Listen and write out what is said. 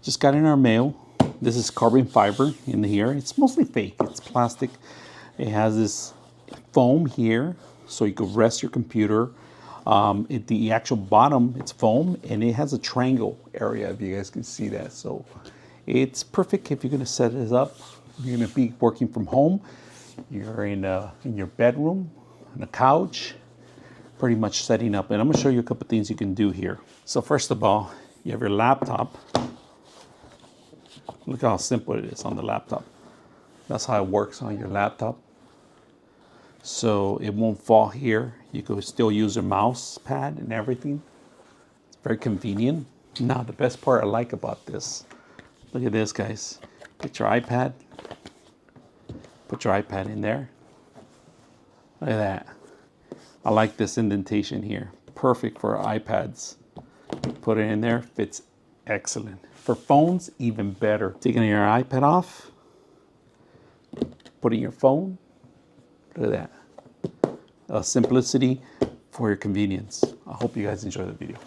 Just got in our mail. This is carbon fiber in here. It's mostly fake. It's plastic. It has this foam here, so you could rest your computer. At the actual bottom, it's foam, and it has a triangle area, if you guys can see that. So it's perfect if you're gonna set this up. You're gonna be working from home. You're in your bedroom, on a couch, pretty much setting up. And I'm gonna show you a couple things you can do here. So first of all, you have your laptop. Look how simple it is on the laptop. That's how it works on your laptop. So it won't fall here. You can still use your mouse pad and everything. It's very convenient. Now, the best part I like about this, look at this, guys. Get your iPad. Put your iPad in there. Look at that. I like this indentation here. Perfect for iPads. Put it in there, fits excellent. For phones, even better. Taking your iPad off, putting your phone. Look at that. Simplicity for your convenience. I hope you guys enjoy the video.